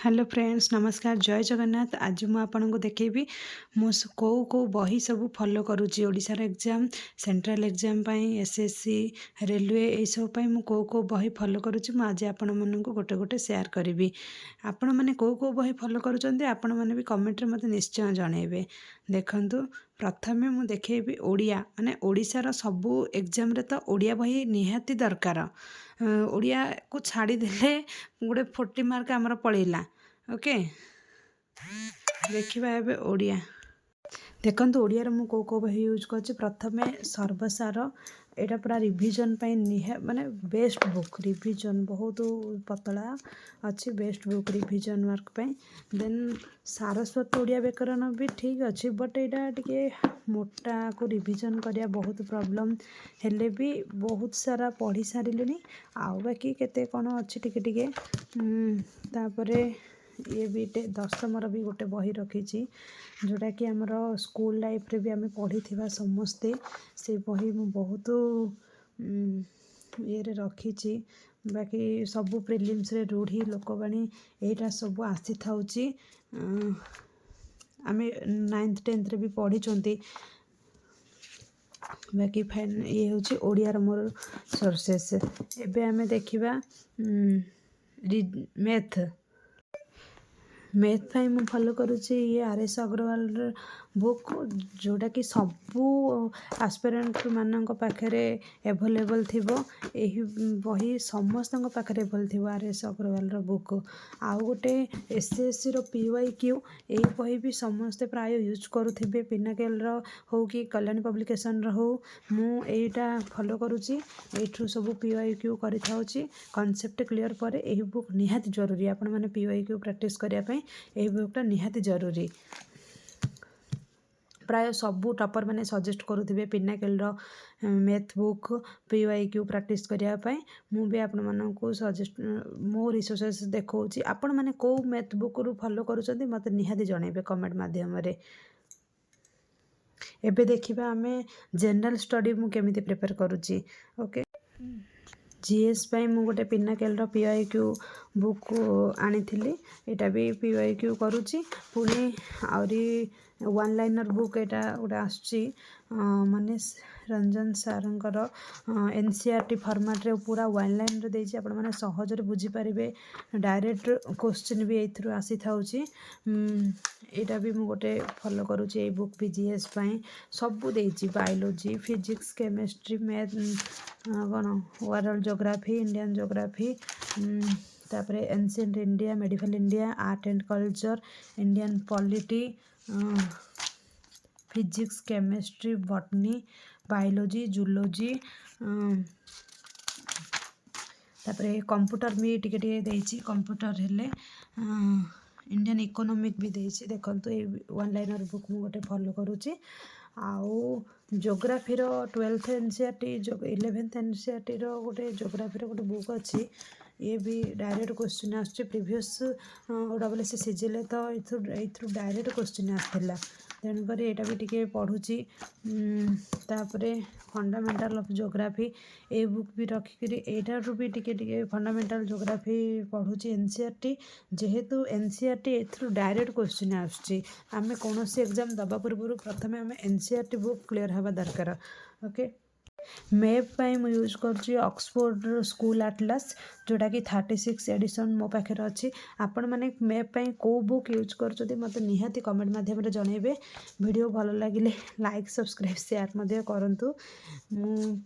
Hello friends नमस्कार जय जगन्नाथ। आज मु आपको देखेबी मो को बही सब फॉलो करुच्ची ओडिशार exam central exam SSC railway यही सब मु को बही फॉलो करुच्ची। मु आज आपण मानक गोटे गोटे शेयर करी। आपण मैंने को बही फॉलो करुँच आपण मैंने भी कमेंट रे मते निश्चय जनइबे। देखंतु प्रथमे मु देखेबी ओडिया माने ओडिशार सबू एग्जाम रे तो ओडिया बही निहाती दरकार। ओडिया को छाड़ी देले गोटे 40 मार्क आमर पड़ेला। ओके देखिबा एबे ओडिया देखंतु ओडिया मु को बही यूज करछि। प्रथमे सर्वसार एटा पूरा रिविजन माने बेस्ट बुक रिविजन बहुत पतला अच्छी best book revision work then Saraswat Odia व्याकरण भी ठीक अच्छी बट एटा टिके मोटा को रिविजन करिया बहुत प्रॉब्लम हेले भी बहुत सारा पढ़ी सारिलुनी आउ बाकी केते कोन अच्छी टिके टिके तापरे ये भी दशमर भी गोटे बही रखी जोटा कि आमर स्कूल लाइफ रे भी आम पढ़ी थिबा समस्ते से बही मु बहुत ये रखी। बाकी सबू प्रिलिम्स रे रूढ़ी लोकवाणी एटा सब आसी थाउची आम 9th 10th रे भी पढ़ी चंती। बाकी फाइन ये हूँ ओडियार मोर सोर्सेस। एबे आमे देखिबा मैथ फाइ मु फॉलो करुच्ची ये आर.एस. अग्रवाल बुक जोटा कि सबू आस्पिरेंट मानक पाखरे एभेलेबल थिबो। एही बही समस्त पाखरे एभेलेबल थिबो आर.एस. अग्रवाल बुक। आउ गोटे एसएससी रो PYQ एही बही भी समस्ते प्राय यूज करुथिबे। पिनाकेल रो हो कि कल्याणी पब्लिकेशन रो हो मु एटा फॉलो करुच्ची। एठू सब PYQ करि थाउची कांसेप्ट क्लियर पर एही बुक निहाती जरूरी। आपण माने PYQ प्रैक्टिस करिया पई एही बुकटा निहाती जरूरी। प्राय सबू टॉपर मैंने सजेस्ट करुथिबे पिनाकेल रो मैथ बुक PYQ प्रैक्टिस करिया पई मु भी आपण मानकू सजेस्ट मो रिसोर्सेस देखौची। आपण माने को मैथ बुक रु फॉलो करूचंती मते निहाती जणैबे कमेंट माध्यम रे। एबे देखिबा आमे जनरल स्टडी मु केमिति प्रिपेयर करूची। ओके जीएस पाई मु गोटे पिनाकेल रो PYQ बुक आनी एटा भी PYQ करुची। पुणी आउरी वन लाइनर बुक एटा गोटे आसुची मनीष रंजन सारंकर NCERT फॉर्मेट रे पूरा वन लाइन रे देछि। आपण माने सहज रे बुझी परिबे। डायरेक्ट क्वेश्चन भी एथरु आसी थाउची। एटा भी मु गोटे फॉलो करूची। ए बुक भी जीएस पाई सबु देछि बायोलॉजी फिजिक्स केमिस्ट्री मैथ कोन वर्ल्ड ज्योग्राफी इंडियन ज्योग्राफी तापरे ancient India medieval India art and culture Indian polity physics chemistry botany biology zoology तापरे कंप्यूटर भी टिके टिके देछि। कंप्यूटर हेले इंडियन इकोनॉमिक भी देछि। देखंतु ए वन लाइनर बुक मु गोटे फॉलो करूची। आउ ज्योग्राफी रो 12th NCERT 11th NCERT रो गोटे ज्योग्राफी रो गोटे बुक अच्छी। ये भी डायरेक्ट क्वेश्चन आसुची प्रीवियस OSS सीजीएल तो एथरु डायरेक्ट क्वेश्चन आसथिला तेणुक एटा भी टिके पढ़ुची। तापरे fundamental of geography a book भी रखिकरी एटारू भी टिके टिके फंडामेंटल ज्योग्राफी पढ़ुची NCERT जेहेतु NCERT एथरु डायरेक्ट क्वेश्चन आसुची। आमे कोनोसी एग्जाम दबा पूर्व प्रथमे आमे NCERT बुक क्लियर हवा दरकार। ओके मैप पाई मु यूज करछि ऑक्सफोर्ड स्कूल एटलस जोटा कि 36 एडिशन मो पाखे अच्छी। आपण माने मैप पाई को बुक यूज करछथि मते निहाती कमेंट माध्यम रे जणैबे। वीडियो भलो लागिले लाइक सब्सक्राइब शेयर मध्ये करंतु। मु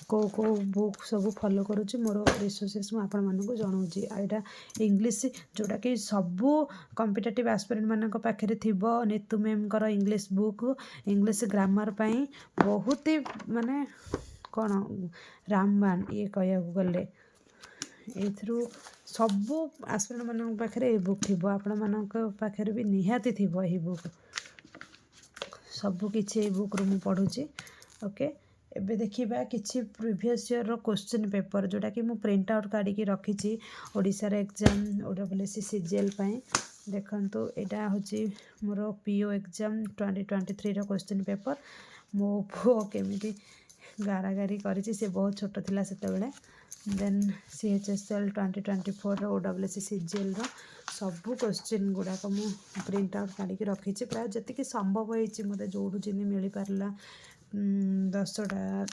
को बुक सब फॉलो करुच्ची मोर रिसोर्सेस मु आपण मानकु जणाउची। एटा इंग्लिश जोटा कि सबू कॉम्पिटिटिव एस्पिरेंट मानक पाखे थिबो। नीतू मैम कर इंग्लिश बुक इंग्लिश ग्रामर पाई बहुत ही माने कौन रामबाण ये कह गले एथरु सबू एस्पिरेंट मानक पाखे ए बुक थिबो। आपण मानक पाखे भी निहाती थिबो ए बुक सबू किछि ए बुक रु मु पढुची। ओके एबे देखिबा किछि प्रीवियस ईयर रो क्वेश्चन पेपर जोटा कि मु प्रिंट आउट काढी की रखिछि ओडिसा रे एग्जाम OSS सीजीएल पाई। देखंतु एटा होची मोर PO एग्जाम 2023 रो क्वेश्चन पेपर। मो पुओ केमिति गारागारी करिछि से बहुत छोट थिला सेते बेले देन CHSL 2024 OWC CGL सबू क्वेश्चन गुड़ाक मु प्रिंट आउट काढ़ी रखी प्राय जी संभव होती मत जो मिल पारा 10टा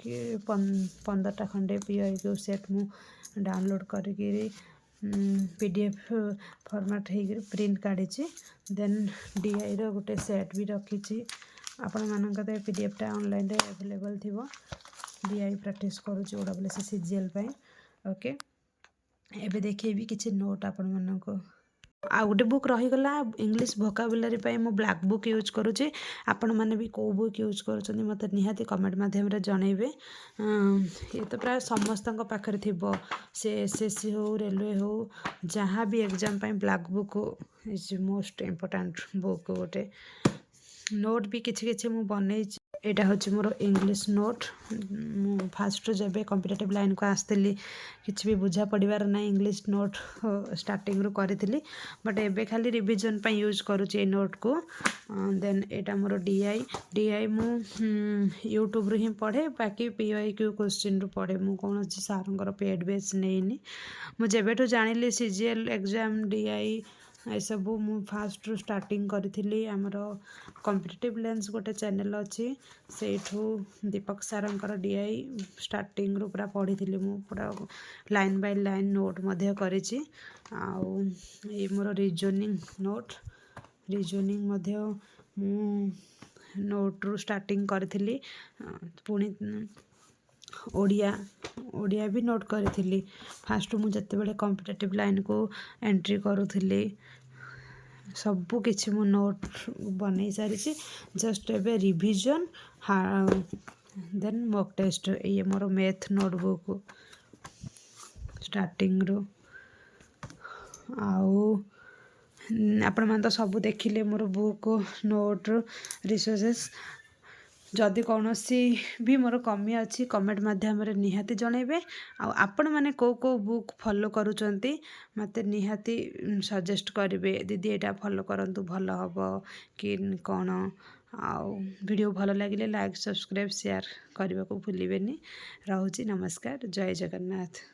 कि 15टा खंडे PIQ सेट मु डाउनलोड करी PDF फॉर्मेट हो प्रिंट काढ़ी देन DI रो गोटे सेट भी रखी आपण मानक PDF टा ऑनलाइन रे अवेलेबल थिबो DI प्रैक्टिस करूची OWC CGL पे ओके एबे देखिए किसी नोट आपण मानक आ गोटे बुक रहीगला इंग्लिश भोकाबुलारी मु ब्लैक बुक यूज करुचे आपण मैंने भी कौ बुक यूज कर मत निहाती कमेंट माध्यम जनइबे ये तो प्राय समस्त पाखे थी से SSC हो रेलवे हो जहाँ भी exam black book is most important book गोटे नोट भी किछि मु बनै एटा होची मोर इंग्लिश नोट फास्ट जब कॉम्पिटिटिव लाइन को आसती किसी भी बुझा पड़ार ना इंग्लिश नोट स्टार्टिंग रू करी बट एबे खाली रिविजन पे यूज करुचे नोट को देन एटा मोर DI मु यूट्यूब रू ही पढ़े बाकी PIQ क्वेश्चन रू पढ़े मु कौन सार पेड बेस नहीं मु जेबेठू जानिली CGL एग्जाम DI ये सब मु फास्ट रू स्टार्टिंग करी आमर कॉम्पिटिटिव लेंस गोटे चैनल अच्छी सेठू दीपक सारंकर DI स्टार्टिंग रू पूरा पढ़ी मु पूरा लाइन बाय लाइन नोट मध्य करिछि आउ ये मोर रीजनिंग नोट रीजनिंग मध्य मु नोट रू स्टार्टिंग करी पुणी ओडिया भी नोट करी फास्ट मु जते बेले कॉम्पिटिटिव लाइन को एंट्री करूथली सबू किछि मु नोट बनै सारी जस्ट एबे रिविजन देन मॉक टेस्ट ये मोर मैथ नोटबुक स्टार्टिंग रू आउ आपण मान तो सब देखिले मोर बुक नोट रिसोर्सेस जदि कौन सी भी मोर कमी अच्छी कमेंट माध्यम निहाती जनइबे आपण मैंने कौ बुक फॉलो करुचंती मते निहाती सजेस्ट करेंगे दीदी एटा फॉलो करंतु भल हम कि कौन आउ वीडियो भल लगे लाइक सब्सक्राइब शेयर करने को भूलिए। रोची नमस्कार जय जगन्नाथ।